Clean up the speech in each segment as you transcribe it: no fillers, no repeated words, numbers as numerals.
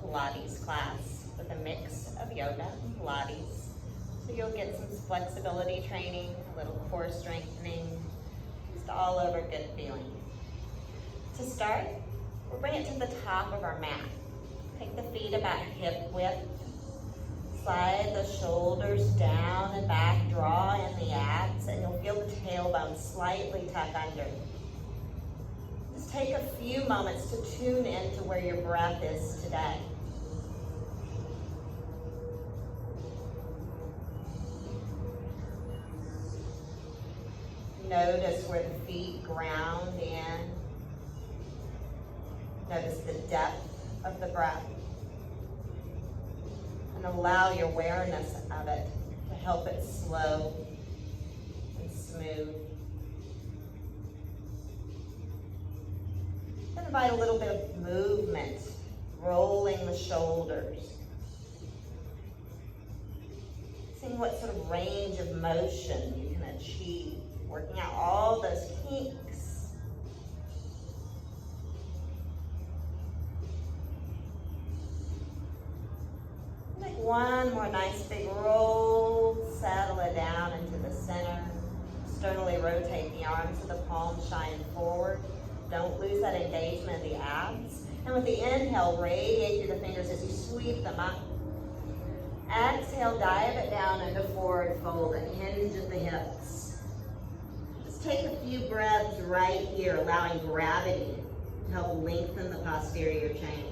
Pilates class with a mix of yoga and Pilates. So you'll get some flexibility training, a little core strengthening, just all over good feeling. To start, we'll bring it to the top of our mat. Take the feet about hip width. Slide the shoulders down and back, draw in the abs, and you'll feel the tailbone slightly tuck under. Just take a few moments to tune into where your breath is today. Notice where the feet ground in. Notice the depth of the breath. And allow your awareness of it to help it slow and smooth. Then invite a little bit of movement, rolling the shoulders. Seeing what sort of range of motion you can achieve, working out all those kinks. One more nice big roll, settle it down into the center. Externally rotate the arms so the palms shine forward. Don't lose that engagement of the abs. And with the inhale, radiate through the fingers as you sweep them up. Exhale, dive it down into forward fold and hinge at the hips. Just take a few breaths right here, allowing gravity to help lengthen the posterior chain.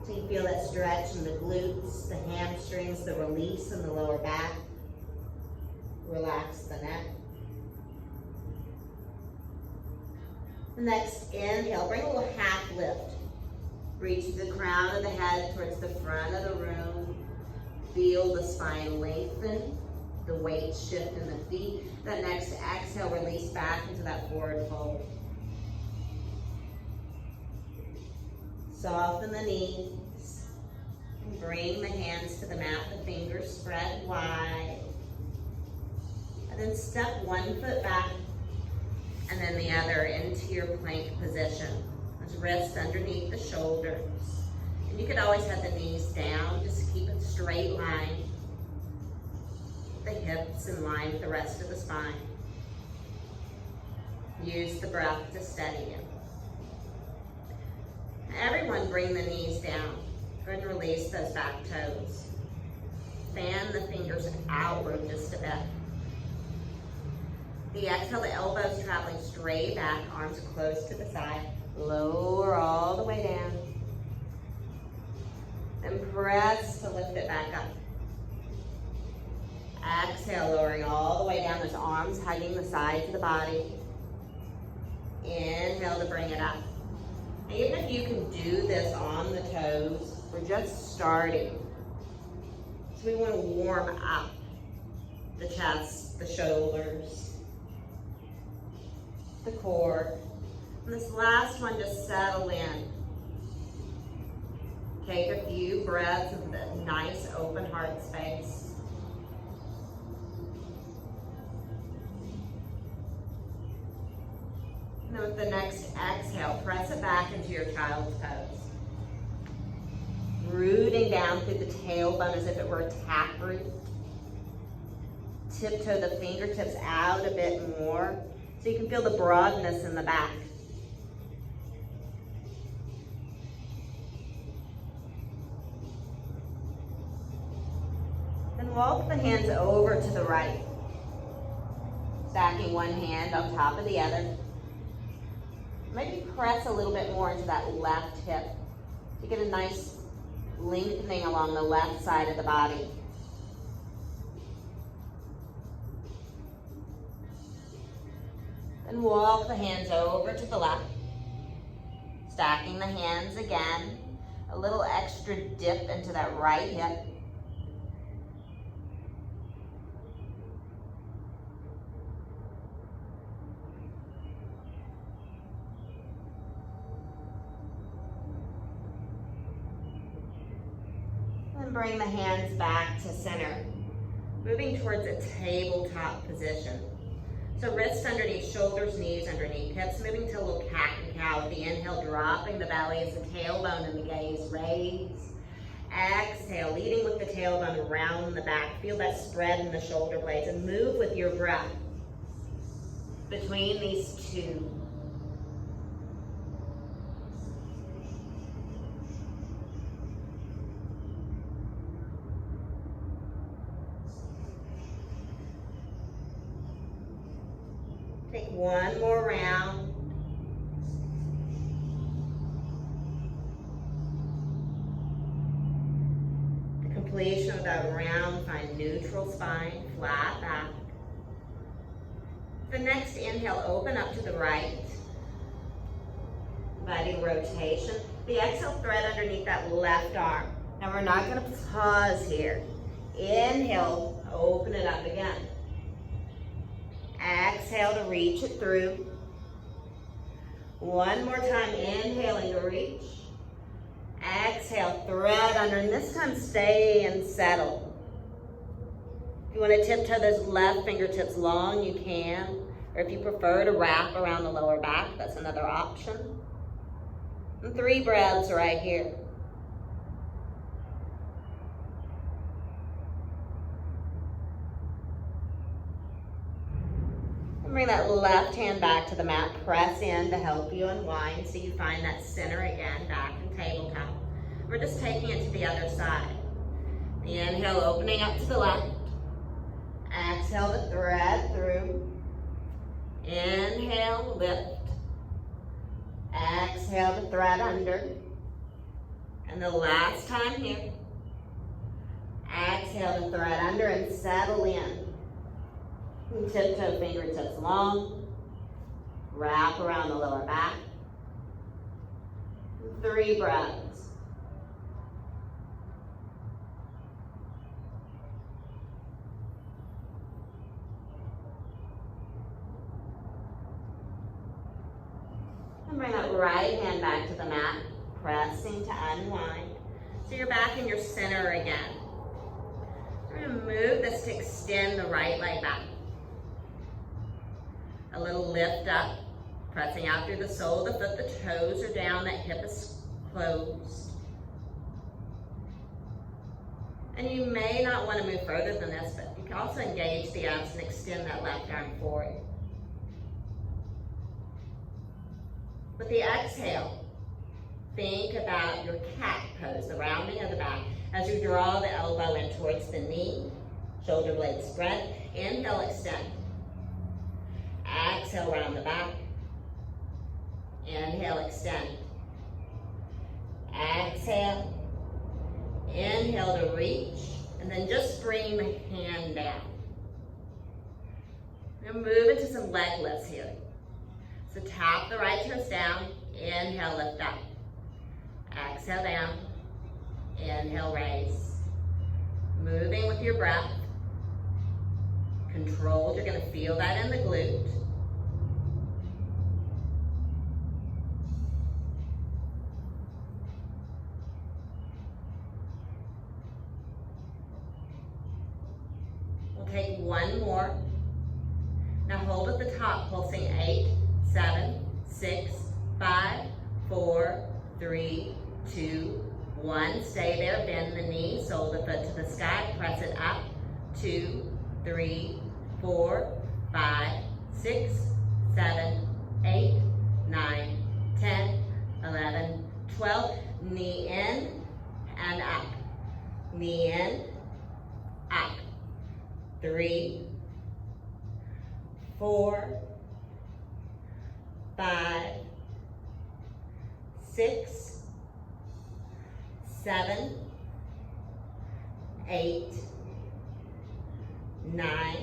So you feel that stretch in the glutes, the hamstrings, the release in the lower back. Relax the neck. The next inhale, bring a little half lift. Reach the crown of the head towards the front of the room. Feel the spine lengthen, the weight shift in the feet. That next exhale, release back into that forward fold. Soften the knees. And bring the hands to the mat, the fingers spread wide. And then step one foot back and then the other into your plank position. Those wrists underneath the shoulders. And you could always have the knees down, just keep it straight line. The hips in line with the rest of the spine. Use the breath to steady you. Everyone bring the knees down. Go ahead and release those back toes. Fan the fingers outward just a bit. The exhale, the elbows traveling straight back, arms close to the side. Lower all the way down. Then press to lift it back up. Exhale, lowering all the way down, those arms hugging the sides of the body. Inhale to bring it up. Even if you can do this on the toes, we're just starting. So we want to warm up the chest, the shoulders, the core. And this last one, just settle in. Take a few breaths of the nice open heart space. And with the next exhale, press it back into your child's pose. Rooting down through the tailbone as if it were a taproot. Tiptoe the fingertips out a bit more so you can feel the broadness in the back. Then walk the hands over to the right. Stacking one hand on top of the other. Maybe press a little bit more into that left hip to get a nice lengthening along the left side of the body. Then walk the hands over to the left. Stacking the hands again. A little extra dip into that right hip. Bring the hands back to center, moving towards a tabletop position. So wrists underneath shoulders, knees underneath hips, moving to a little cat and Now with the inhale, dropping the belly as the tailbone and the gaze raise. Exhale, leading with the tailbone around the back. Feel that spread in the shoulder blades and move with your breath between these two. Take one more round. Completion of that round, find neutral spine, flat back. The next inhale, open up to the right. Inviting rotation. The exhale, thread underneath that left arm. Now we're not going to pause here. Inhale, open it up again. Exhale to reach it through. One more time, inhaling to reach. Exhale, thread under, and this time stay and settle. If you want to tiptoe those left fingertips long, you can. Or if you prefer to wrap around the lower back, that's another option. And 3 breaths right here. And bring that left hand back to the mat. Press in to help you unwind so you find that center again, back in tabletop. We're just taking it to the other side. The inhale, opening up to the left. Exhale to thread through. Inhale, lift. Exhale to thread under. And the last time here. Exhale to thread under and settle in. And tiptoe fingertips long. Wrap around the lower back. 3 breaths. And bring that right hand back to the mat, pressing to unwind. So you're back in your center again. We're going to move this to extend the right leg back. A little lift up, pressing out through the sole of the foot. The toes are down, that hip is closed. And you may not want to move further than this, but you can also engage the abs and extend that left arm forward. With the exhale, think about your cat pose, the rounding of the back, as you draw the elbow in towards the knee, shoulder blades spread. Inhale, extend. Exhale, round the back. Inhale, extend. Exhale. Inhale to reach, and then just bring the hand down. Now move into some leg lifts here. So tap the right toes down, inhale, lift up. Exhale down, inhale, raise. Moving with your breath. Controlled, you're gonna feel that in the glute. We'll take one more. Now hold at the top, pulsing 8, 7, 6, 5, 4, 3, 2, 1. Stay there, bend the knee, sole the foot to the sky, press it up. 2, 3, 4, 5, 6, 7, 8, 9, 10, 11, 12. Knee in and up. Knee in, up. 3, 4, 5, 6, 7, 8, 9,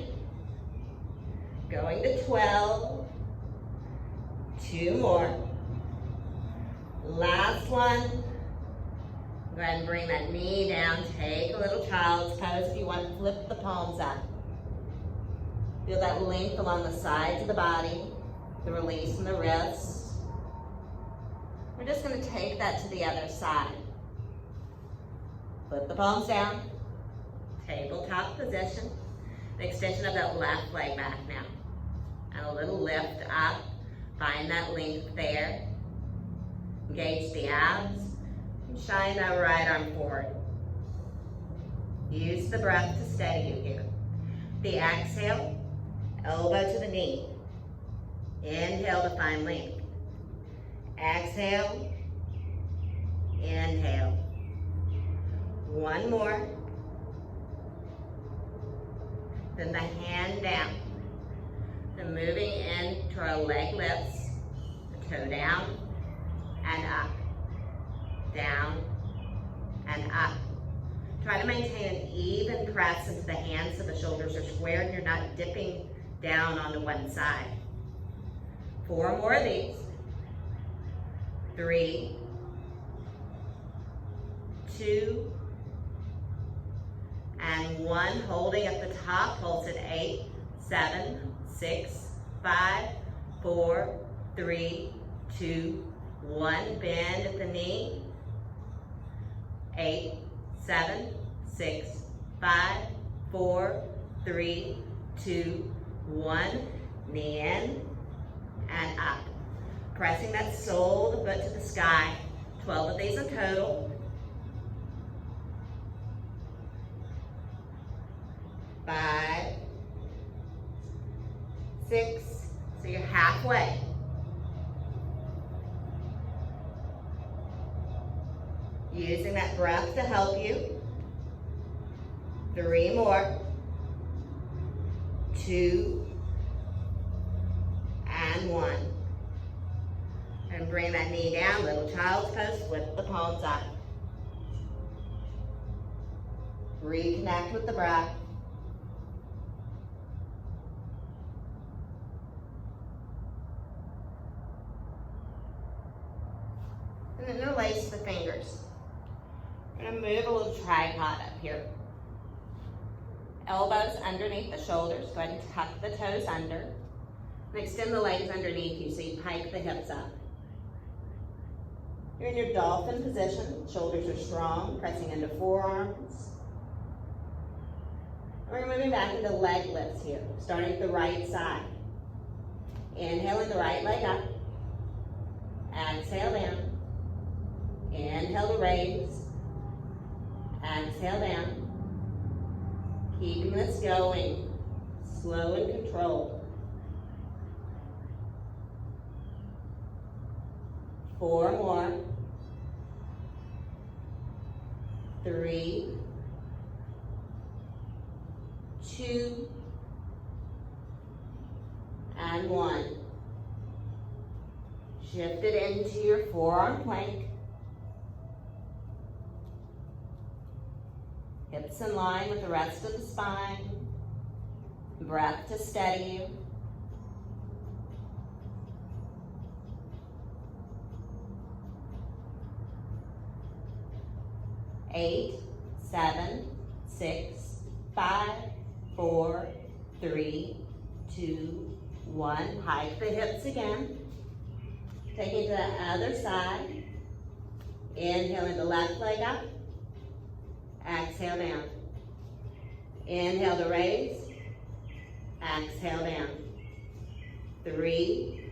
going to 12, 2 more. Last one. Go ahead and bring that knee down. Take a little child's pose. If you want to flip the palms up. Feel that length along the sides of the body, the release in the wrists. We're just going to take that to the other side. Flip the palms down. Tabletop position. The extension of that left leg back now. And a little lift up. Find that length there. Engage the abs and shine that right arm forward. Use the breath to steady you here. The exhale, elbow to the knee. Inhale to find length. Exhale, inhale. One more. Then the hand down. Then moving into our leg lifts. The toe down and up. Down and up. Try to maintain an even press into the hands so the shoulders are square and you're not dipping down onto one side. 4 more of these. 3, 2, and 1. Holding at the top, pulse at 8, 7, 6, 5, 4, 3, 2, 1. Bend at the knee. 8, 7, 6, 5, 4, 3, 2, 1. Knee in and up. Pressing that sole of the foot to the sky. 12 of these in total. 5, 6, so you're halfway. Using that breath to help you. 3 more. 2, and 1. And bring that knee down, little child's pose, flip the palms up. Reconnect with the breath. And then interlace the fingers. I'm going to move a little tripod up here. Elbows underneath the shoulders. Go ahead and tuck the toes under. And extend the legs underneath you so you pike the hips up. You're in your dolphin position. Shoulders are strong, pressing into forearms. We're moving back into leg lifts here, starting at the right side. Inhaling the right leg up. Exhale down. Inhale to raise. Exhale down. Keeping this going, slow and controlled. 4 more. 3, 2, and 1. Shift it into your forearm plank. Hips in line with the rest of the spine. Breath to steady you. 8, 7, 6, 5, 4, 3, 2, 1. Hike the hips again. Taking to the other side. Inhaling the left leg up. Exhale down. Inhale to raise. Exhale down. 3,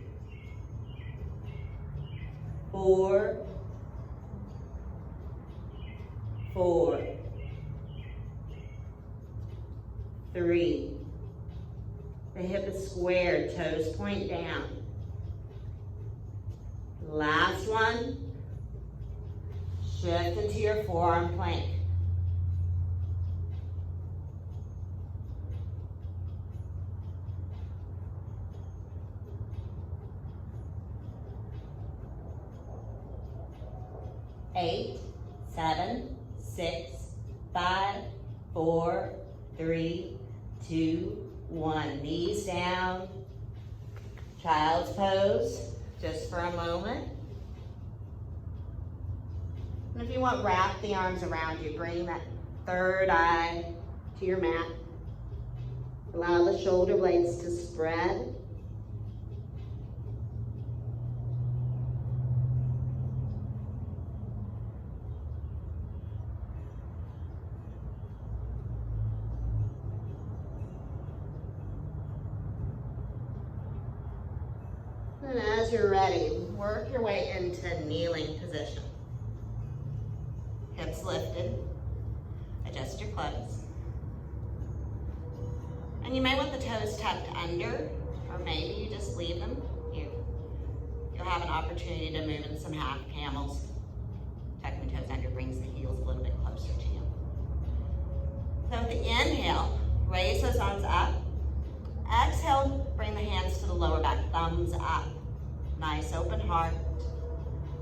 4, 4, 3. The hip is squared, toes point down. Last one. Shift into your forearm plank. Eight, 7, 6, 5, 4, 3, 2, 1. Knees down. Child's pose, just for a moment. And if you want, wrap the arms around you. Bring that third eye to your mat. Allow the shoulder blades to spread. And as you're ready, Work your way into kneeling position. Hips lifted. Adjust your clothes. And you may want the toes tucked under, or maybe you just leave them here. You'll have an opportunity to move in some half camels. Tucking the toes under brings the heels a little bit closer to you. So with the inhale, raise those arms up. Exhale, bring the hands to the lower back, thumbs up. Nice open heart.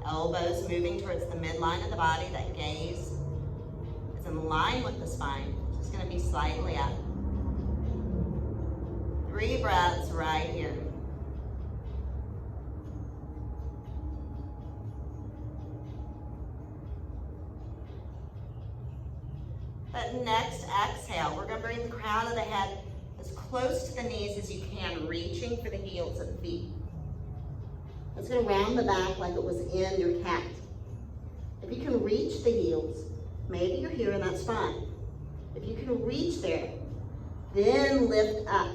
Elbows moving towards the midline of the body. That gaze is in line with the spine. Just gonna be slightly up. 3 breaths right here. But next exhale, we're gonna bring the crown of the head as close to the knees as you can, reaching for the heels of the feet. It's gonna round the back like it was in your cat. If you can reach the heels, maybe you're here and that's fine. If you can reach there, then lift up.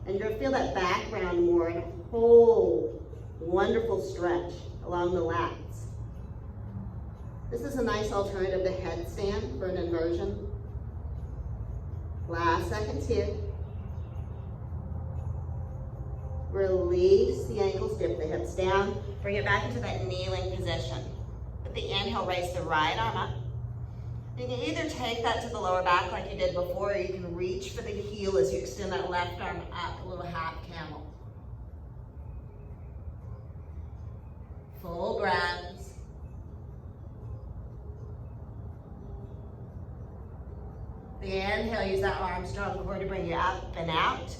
And you're gonna feel that back round more and a whole wonderful stretch along the lats. This is a nice alternative to headstand for an inversion. Last seconds here. Release the ankles, dip the hips down. Bring it back into that kneeling position. With the inhale, raise the right arm up. You can either take that to the lower back like you did before, or you can reach for the heel as you extend that left arm up, a little half camel. Full breaths. The inhale, use that Armstrong core to bring you up and out.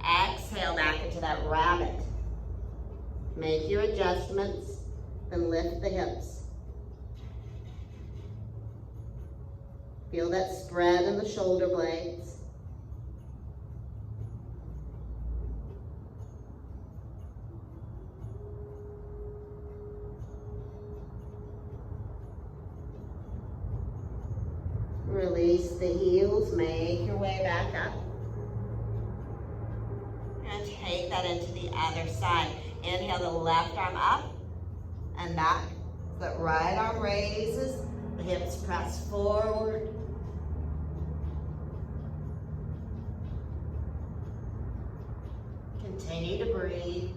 Exhale back into that rabbit. Make your adjustments, then lift the hips. Feel that spread in the shoulder blades. Release the heels, make your way back up. And take that into the other side. Inhale the left arm up and back. That right arm raises, the hips press forward. Continue to breathe.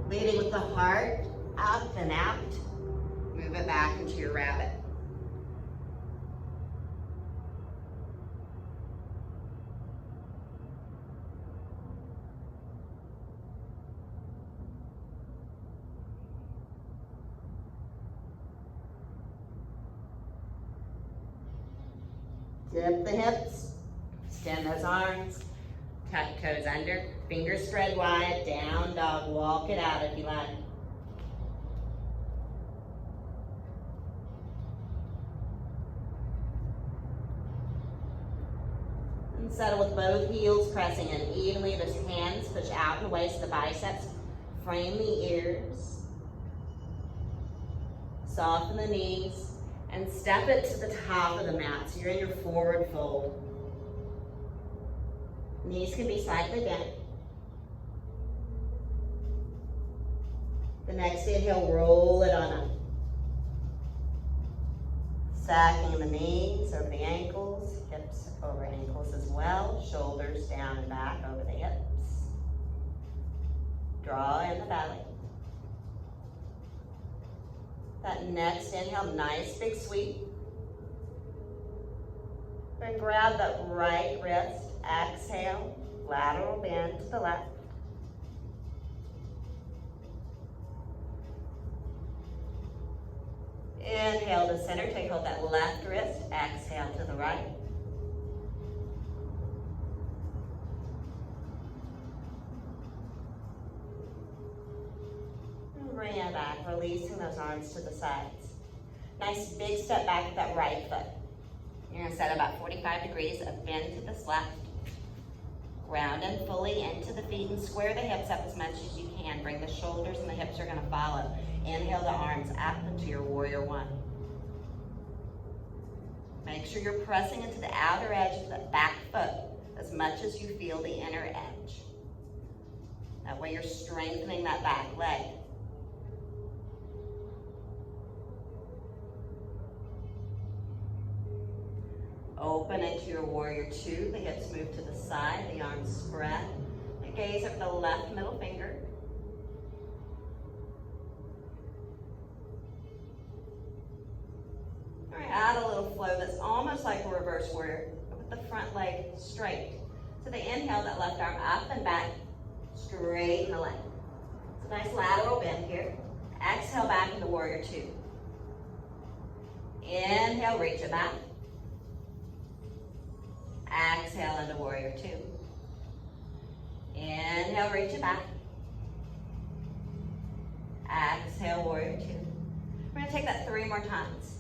Leading with the heart, up and out. Move it back into your rabbit. Dip the hips, extend those arms, tuck toes under, fingers spread wide, down dog, walk it out if you like. And settle with both heels pressing in evenly. Those hands push out and away so the biceps frame the ears. Soften the knees. And step it to the top of the mat, so you're in your forward fold. Knees can be slightly bent. The next inhale, roll it on up. Stacking the knees over the ankles, hips over ankles as well, shoulders down and back over the hips. Draw in the belly. That next inhale, nice big sweep. Then grab that right wrist, exhale, lateral bend to the left. Inhale to center, take hold that left wrist, exhale to the right. Bring it back, releasing those arms to the sides. Nice big step back with that right foot. You're gonna set about 45 degrees of bend to this left. Ground in fully into the feet and square the hips up as much as you can. Bring the shoulders and the hips are gonna follow. Inhale the arms up into your warrior one. Make sure you're pressing into the outer edge of that back foot as much as you feel the inner edge. That way you're strengthening that back leg. Open into your warrior two. The hips move to the side, the arms spread. And gaze over the left middle finger. All right, add a little flow that's almost like a reverse warrior, but with the front leg straight. So they inhale that left arm up and back, straighten the leg. It's a nice lateral bend here. Exhale back into warrior two. Inhale, reach it back. Exhale into warrior two. Inhale, reach it back. Exhale, warrior two. We're going to take that 3 more times.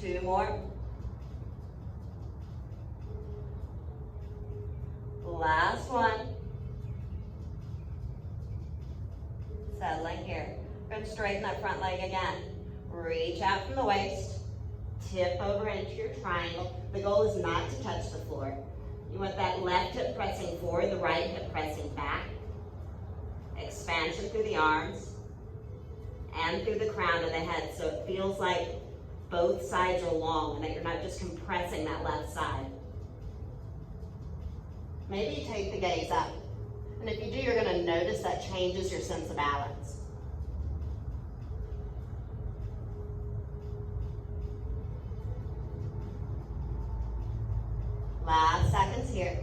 2 more. Last one. Settling here. We're going to straighten that front leg again. Reach out from the waist. Tip over into your triangle. The goal is not to touch the floor. You want that left hip pressing forward, the right hip pressing back. Expansion through the arms and through the crown of the head, so it feels like both sides are long and that you're not just compressing that left side. Maybe you take the gaze up. And if you do, you're going to notice that changes your sense of balance. Last seconds here.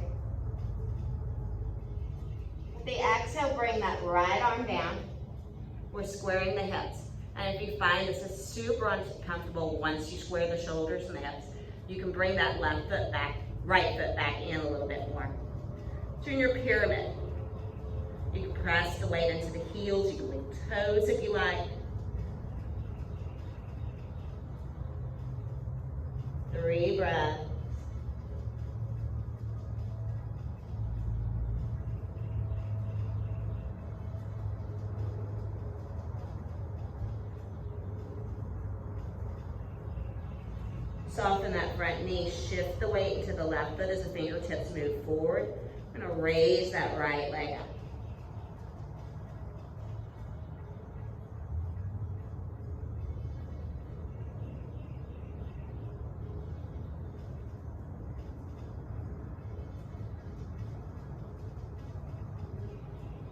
With the exhale, bring that right arm down. We're squaring the hips. And if you find this is super uncomfortable once you square the shoulders and the hips, you can bring that left foot back, right foot back in a little bit more. So in your pyramid, you can press the weight into the heels, you can link toes if you like. 3 breaths. Soften that front knee, shift the weight to the left foot as the fingertips move forward. I'm going to raise that right leg up.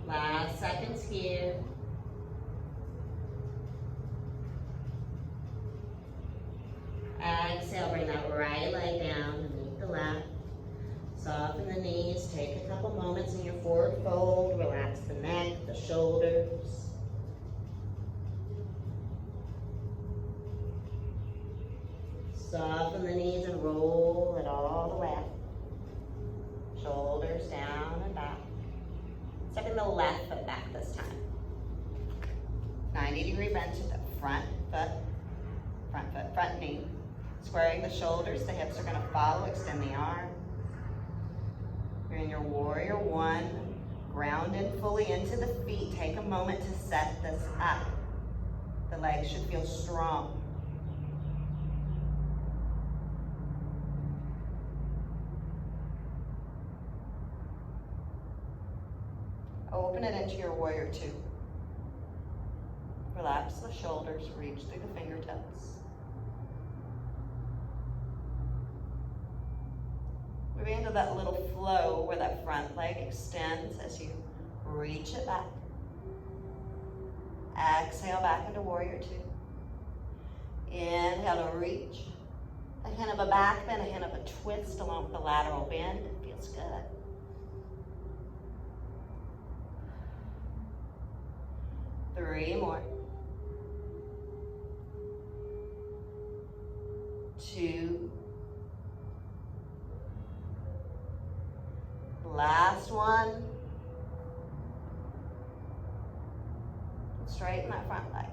Last seconds here. Exhale, bring that right leg down and meet the left. Soften the knees, take a couple moments in your forward fold, relax the neck, the shoulders. Soften the knees and roll it all the way up. Shoulders down and back. Stepping the left foot back this time. 90-degree bend to the front knee. Squaring the shoulders, the hips are going to follow, extend the arm. You're in your warrior one. Ground in fully into the feet. Take a moment to set this up. The legs should feel strong. Open it into your warrior two. Relax the shoulders, reach through the fingertips. Moving into that little flow where that front leg extends as you reach it back. Exhale back into warrior two. Inhale to reach. A hint of a back bend, a hint of a twist along with the lateral bend. It feels good. Three more. 2. Last one. Straighten that front leg.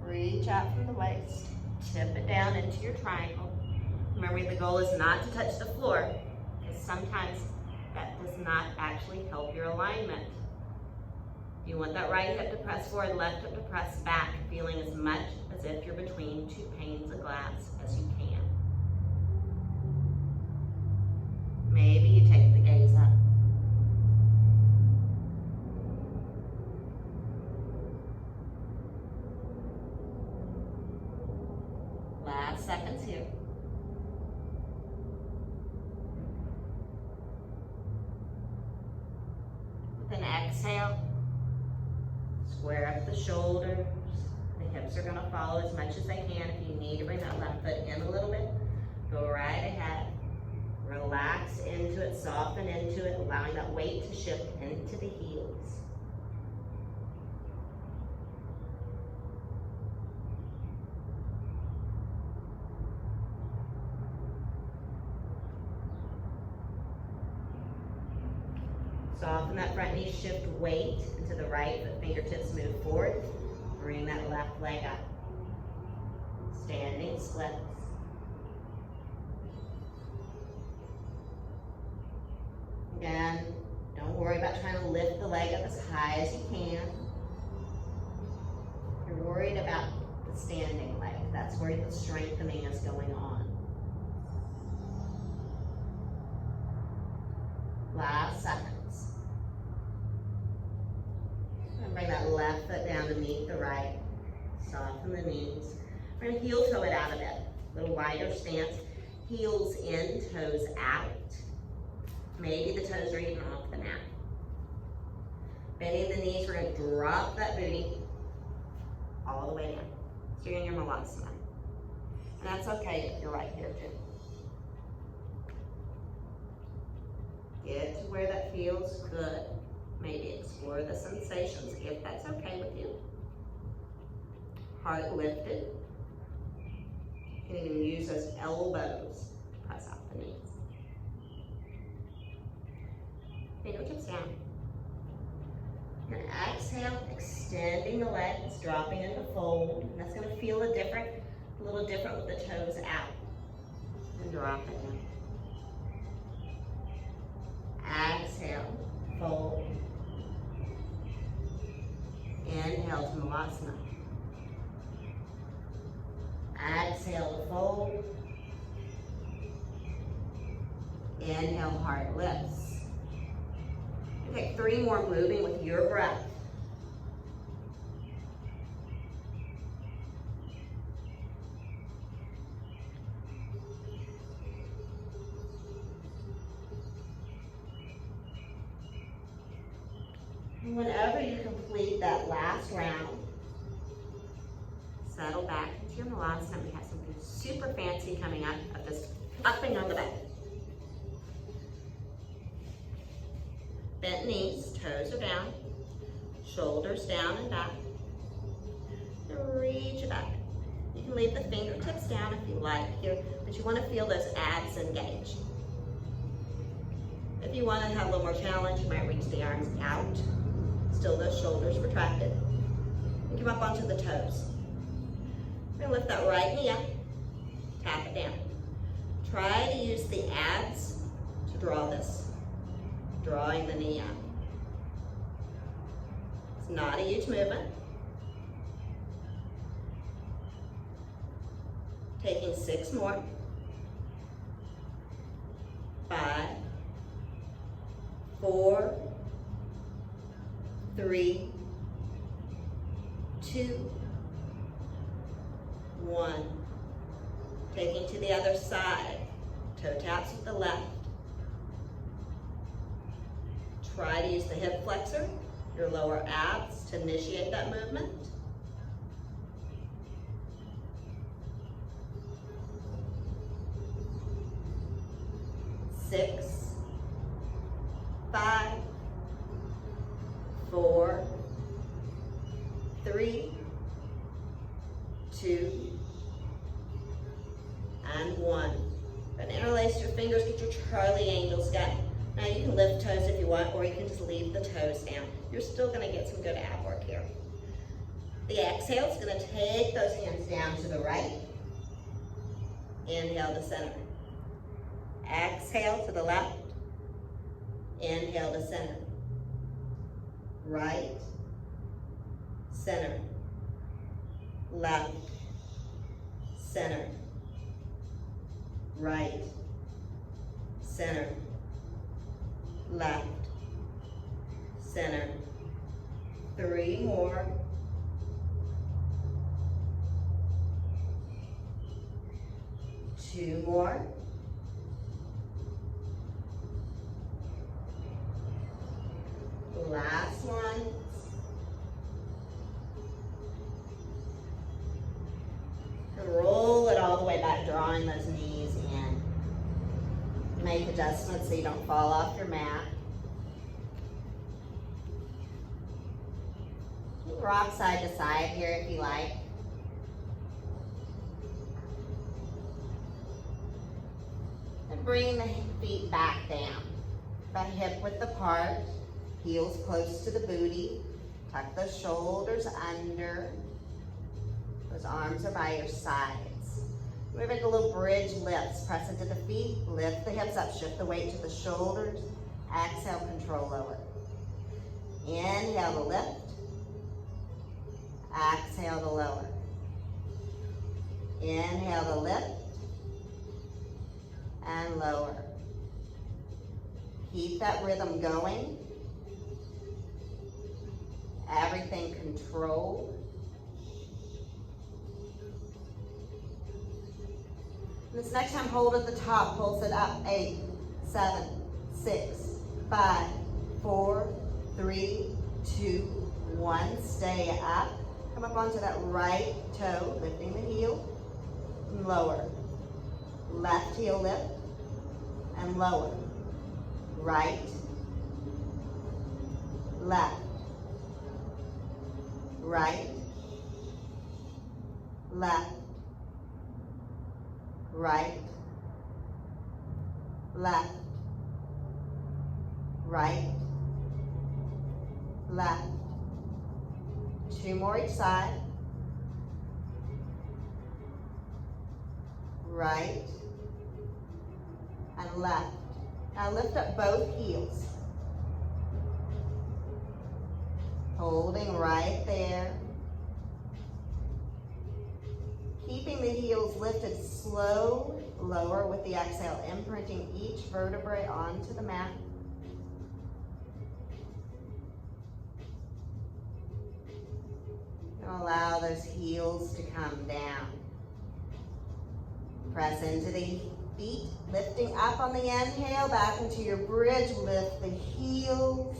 Reach out from the waist. Tip it down into your triangle. Remember, the goal is not to touch the floor, because sometimes that does not actually help your alignment. You want that right hip to press forward, left hip to press back, feeling as much as if you're between two panes of glass as you can. Maybe you take the gaze up. Last seconds here. With an exhale, square up the shoulders. The hips are going to follow as much as they can. If you need to bring that left foot in a little bit, go right ahead. Relax into it, soften into it, allowing that weight to shift into the heels. Soften that front knee, shift weight into the right foot, fingertips move forward. Bring that left leg up. Standing splits. Again, don't worry about trying to lift the leg up as high as you can. You're worried about the standing leg. That's where the strengthening is going on. Last seconds. And bring that left foot down to meet the right. Soften the knees. We're going to heel toe it out a bit. A little wider stance. Heels in, toes out. Maybe the toes are even off the mat. Bending the knees, we're going to drop that booty all the way down. So you're in your Malasana. And that's okay if you're right here too. Get to where that feels good. Maybe explore the sensations if that's okay with you. Heart lifted. You can even use those elbows to press out the knees. Fingertips down. And exhale, extending the legs, dropping into fold. And that's going to feel a little different with the toes out. And drop it down. Exhale, fold. Inhale to Malasana. Exhale to fold. Inhale, heart lifts. Take 3 more, moving with your breath. And whenever you complete that last round, settle back into your Malasana. We have something super fancy coming up of just upping on the back. Bent knees, toes are down, shoulders down and back. And reach it back. You can leave the fingertips down if you like here, but you want to feel those abs engage. If you want to have a little more challenge, you might reach the arms out. Still those shoulders retracted. And come up onto the toes. And lift that right knee up, tap it down. Try to use the abs to draw this. Drawing the knee up. It's not a huge movement. Taking 6 more. 5, 4, 3, 2, 1. Taking to the other side. Toe taps with the left. Try to use the hip flexor, your lower abs, to initiate that movement. 6, 5, 4, 3, 2, and 1. Then interlace your fingers, get your Charlie Angels going. Now you can lift toes if you want, or you can just leave the toes down. You're still going to get some good ab work here. The exhale is going to take those hands down to the right. Inhale to center. Exhale to the left. Inhale to center. Right, center, left, center, right, center, left, center. 3 more. 2 more. Last one. And roll it all the way back, drawing those knees in. Make adjustments so you don't fall off your mat. Rock side to side here if you like. And bring the feet back down. About hip width apart, heels close to the booty. Tuck those shoulders under. Those arms are by your sides. Move into little bridge lifts. Press into the feet, lift the hips up, shift the weight to the shoulders. Exhale, control lower. Inhale to lift. Exhale to lower. Inhale to lift and lower. Keep that rhythm going. Everything controlled. This next time, hold at the top, pulse it up. 8, 7, 6, 5, 4, 3, 2, 1. Stay up. Come up onto that right toe, lifting the heel, and lower. Left heel lift, and lower. Right, left, right, left, right, left, right, left. 2 more each side. Right and left. Now lift up both heels. Holding right there. Keeping the heels lifted, slow, lower with the exhale, imprinting each vertebrae onto the mat. And allow those heels to come down. Press into the feet, lifting up on the inhale, back into your bridge, lift the heels,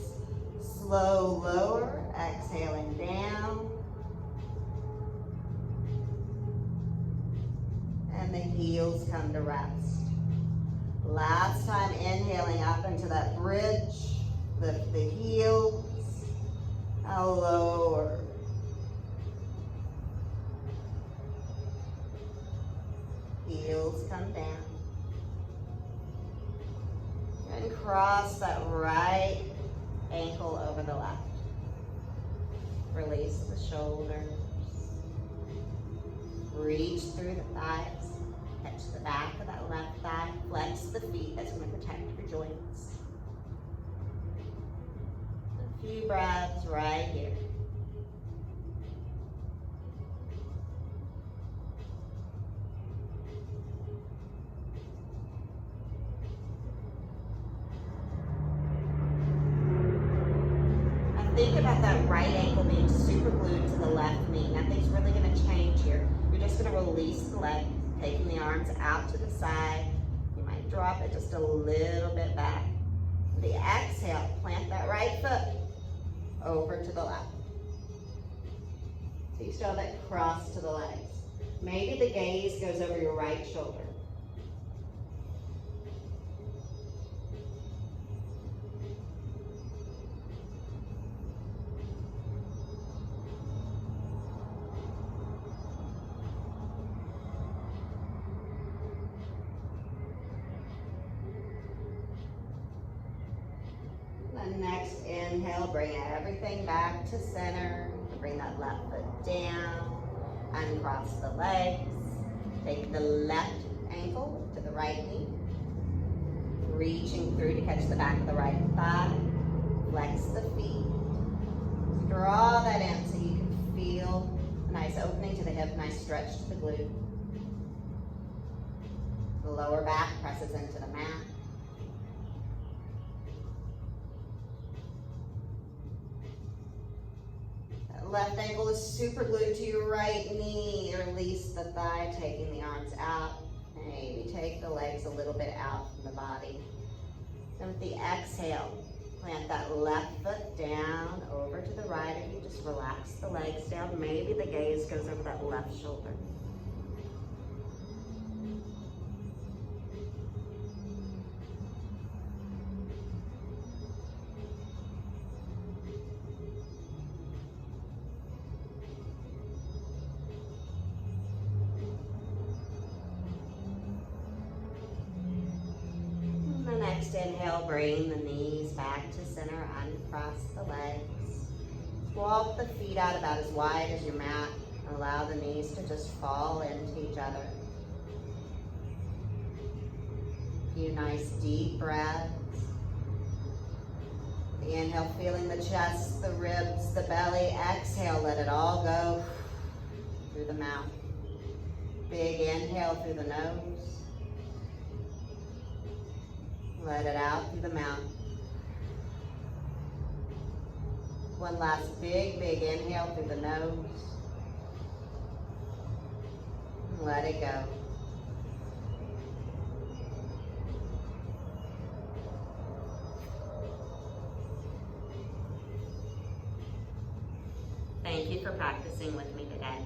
slow lower, exhaling down. And the heels come to rest. Last time, inhaling up into that bridge, lift the heels, and lower. Heels come down. And cross that right ankle over the left. Release the shoulders. Reach through the thighs. Catch the back of that left thigh. Flex the feet. That's going to protect your joints. A few breaths right here. Think about that right ankle being super glued to the left knee. Nothing's really going to change here. You're just going to release the leg, taking the arms out to the side. You might drop it just a little bit back. The exhale, plant that right foot over to the left. So you still have that cross to the legs. Maybe the gaze goes over your right shoulder. Next inhale, bring everything back to center. Bring that left foot down. Uncross the legs. Take the left ankle to the right knee. Reaching through to catch the back of the right thigh. Flex the feet. Draw that in so you can feel a nice opening to the hip, nice stretch to the glute. The lower back presses into the mat. That left ankle is super glued to your right knee. Release the thigh, taking the arms out. Maybe take the legs a little bit out from the body. Then with the exhale, plant that left foot down over to the right. If you just relax the legs down, maybe the gaze goes over that left shoulder. Next inhale, bring the knees back to center, uncross the legs. Walk the feet out about as wide as your mat and allow the knees to just fall into each other. A few nice deep breaths. The inhale, feeling the chest, the ribs, the belly. Exhale, let it all go through the mouth. Big inhale through the nose. Let it out through the mouth. One last big inhale through the nose. And let it go. Thank you for practicing with me today.